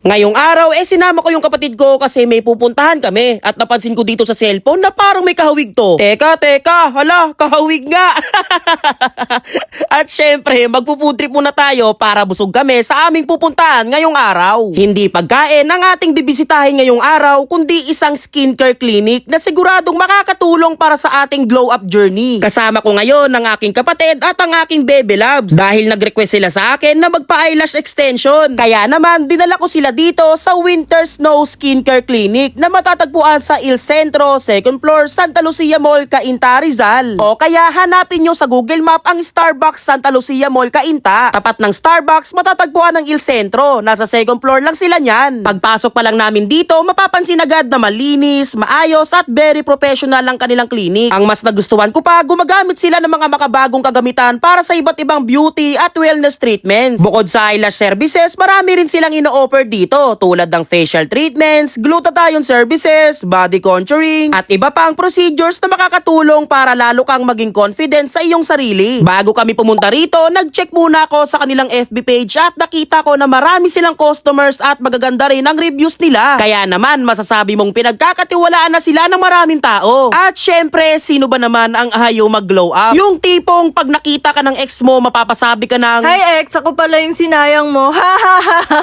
Ngayong araw, sinama ko yung kapatid ko kasi may pupuntahan kami at napansin ko dito sa cellphone na parang may kahawig to. Teka, hala, kahawig nga. At syempre, magpupuntrip muna tayo para busog kami sa aming pupuntahan ngayong araw. Hindi pagkain ang ating bibisitahin ngayong araw, kundi isang skincare clinic na siguradong makakatulong para sa ating glow up journey. Kasama ko ngayon ang aking kapatid at ang aking baby loves dahil nag-request sila sa akin na magpa-eyelash extension. Kaya naman, dinala ko sila dito sa Winter Snow Skincare Clinic na matatagpuan sa Il Centro, 2nd floor, Santa Lucia Mall, Cainta, Rizal. O kaya hanapin nyo sa Google Map ang Starbucks Santa Lucia Mall, Cainta. Tapat ng Starbucks, matatagpuan ng Il Centro. Nasa 2nd floor lang sila niyan. Pagpasok pa lang namin dito, mapapansin agad na malinis, maayos at very professional ang kanilang clinic. Ang mas nagustuhan ko pa, gumagamit sila ng mga makabagong kagamitan para sa iba't ibang beauty at wellness treatments. Bukod sa eyelash services, marami rin silang ino-offer dito tulad ng facial treatments, glutathione services, body contouring, at iba pang procedures na makakatulong para lalo kang maging confident sa iyong sarili. Bago kami pumunta rito, nag-check muna ako sa kanilang FB page at nakita ko na marami silang customers at magaganda rin ang reviews nila. Kaya naman, masasabi mong pinagkakatiwalaan na sila ng maraming tao. At syempre, sino ba naman ang ayaw mag-glow up? Yung tipong pag nakita ka ng ex mo, mapapasabi ka ng, "Hi ex, ako pala yung sinayang mo." Ha ha ha ha.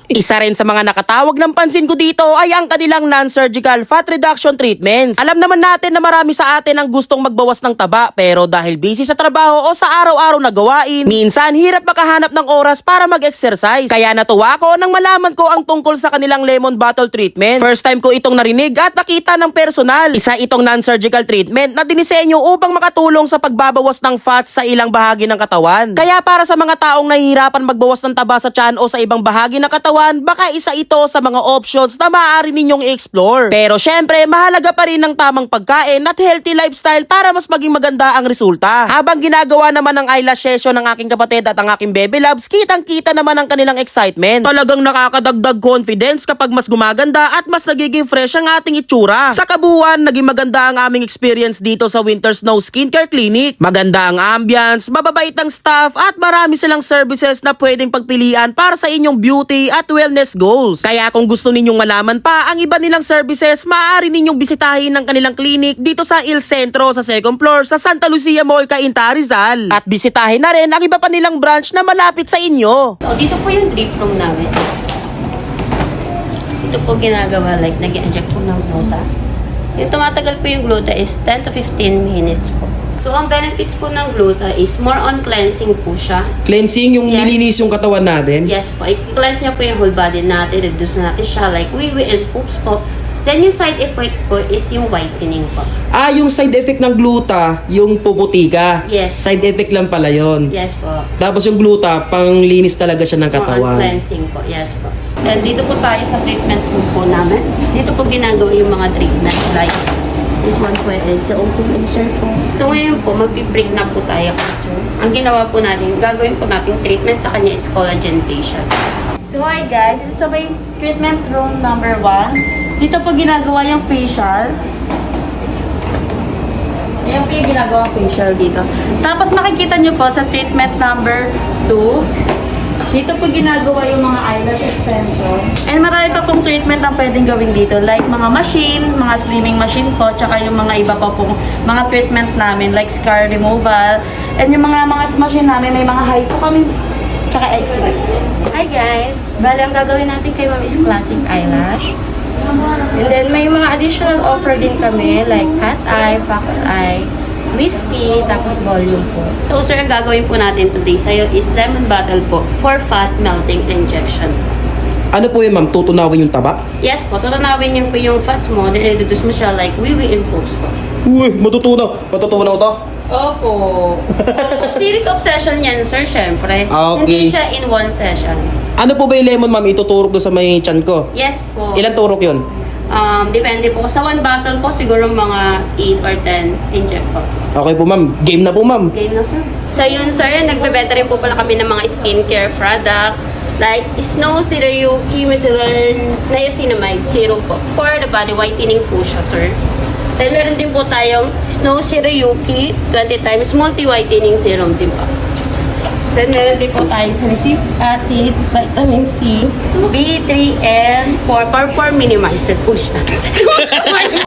Isa rin sa mga nakatawag ng pansin ko dito ay ang kanilang non-surgical fat reduction treatments. Alam naman natin na marami sa atin ang gustong magbawas ng taba, pero dahil busy sa trabaho o sa araw-araw na gawain, minsan hirap makahanap ng oras para mag-exercise. Kaya natuwa ko nang malaman ko ang tungkol sa kanilang lemon bottle treatment. First time ko itong narinig at nakita ng personal. Isa itong non-surgical treatment na dinisenyo upang makatulong sa pagbabawas ng fat sa ilang bahagi ng katawan. Kaya para sa mga taong nahihirapan magbawas ng taba sa tiyan o sa ibang bahagi ng katawan, baka isa ito sa mga options na maaari ninyong i-explore. Pero syempre, mahalaga pa rin ang tamang pagkain at healthy lifestyle para mas maging maganda ang resulta. Habang ginagawa naman ang eyelash session ng aking kapatid at ang aking baby loves, kitang-kita naman ang kanilang excitement. Talagang nakakadagdag confidence kapag mas gumaganda at mas nagiging fresh ang ating itsura. Sa kabuuan, naging maganda ang aming experience dito sa Winter Snow Skincare Clinic. Maganda ang ambience, mababait ang staff at marami silang services na pwedeng pagpilian para sa inyong beauty at wellness goals. Kaya kung gusto ninyong malaman pa ang iba nilang services, maaari ninyong bisitahin ang kanilang clinic dito sa Il Centro sa 2nd floor sa Santa Lucia Mall, Cainta, Rizal. At bisitahin na rin ang iba pa nilang branch na malapit sa inyo. So, dito po yung drip room namin. Ito po ginagawa, like, nag-inject po ng gluta. Yung tumatagal po yung gluta is 10 to 15 minutes po. So, ang benefits po ng gluta is more on cleansing po siya. Cleansing, yung Yes. nilinis yung katawan natin. Yes po, i-cleanse niya po yung whole body natin, reduce natin siya, like, wee-wee and poops po. Then, yung side effect po is yung whitening po. Yung side effect ng gluta, yung puputi ka. Yes. Side effect lang pala yon. Yes po. Tapos yung gluta, panglinis talaga siya ng More on katawan. cleansing po, yes po. Then, dito po tayo sa treatment room po namin. Dito po ginagawa yung mga treatment, like, this one po is the open insert po. So ngayon po, magpi-break na po tayo kasi ang ginawa po natin, gagawin po natin treatment sa kanya is collagen facial. So hi guys, this is my treatment room number 1. Dito po ginagawa yung facial. Ayan po yung ginagawa facial dito. Tapos makikita nyo po sa treatment number 2. Dito po ginagawa yung mga eyelash extension. And marami pa pong treatment ang pwedeng gawin dito. Like mga machine, mga slimming machine po, tsaka yung mga iba pa pong mga treatment namin like scar removal. And yung mga machine namin, may mga hypo kami, tsaka X-ray. Hi guys! Bale, ang gagawin natin kay Ma'am is classic eyelash. And then may mga additional offer din kami like cat eye, fox eye, wispy, tapos volume po. So sir, ang gagawin po natin today sa'yo is lemon bottle po for fat melting injection. Ano po yun, ma'am? Tutunawin yung taba? Yes po, tutunawin niyo po yung fats mo, then i-reduce mo siya like wee-wee and poops po. Uy, matutunaw. Matutunaw to? Opo. Series of session yan, sir, syempre. Okay. Hindi siya in one session. Ano po ba yung lemon, ma'am? Ituturok doon sa may tiyan ko. Yes po. Ilan turok yun? Depende po. Sa one bottle po, siguro mga 8 or 10 inject po. Okay po, ma'am. Game na po, ma'am. Game na, sir. So, yun, sir, nagbebenta rin po pala kami ng mga skincare product. Like, Snow Cerulean Micellar Niacinamide Serum po. For the body whitening po siya, sir. Then, meron din po tayong Snow Cerulean 20 times multi-whitening serum din po. Then, meron din po tayo salicylic acid, vitamin C, B3, and 4 minimizer po siya.